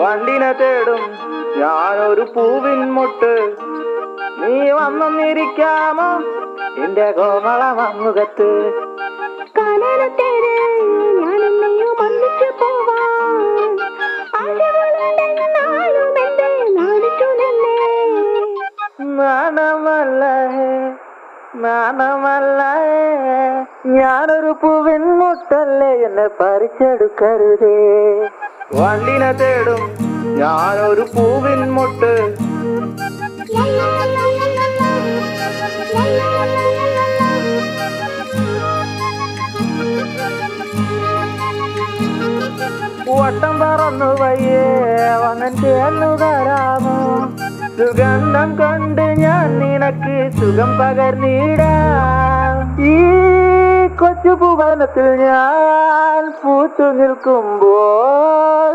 വണ്ടിനെ തേടും ഞാനൊരു പൂവിൻ മുട്ട്. നീ വന്നിരിക്കാമോ എന്റെ കോമള മമ്മുഖത്ത്? നാണമല്ല ഞാനൊരു പൂവിൻ മുട്ടല്ലേ, എന്നെ പറിച്ചെടുക്കരുതേ. വണ്ടിനെ തേടും ഞാനൊരു പൂവിൻ മുട്ട്. വട്ടം പറന്നു വയ്യേ വന്നൻ ചേർന്നു തരാമോ? സുഗന്ധം കൊണ്ട് ഞാൻ നിനക്ക് സുഖം പകർന്നിടാം. ഈ കൊച്ചു ഭുവനത്തിൽ ഞാൻ പൂത്തു നിൽക്കുമ്പോൾ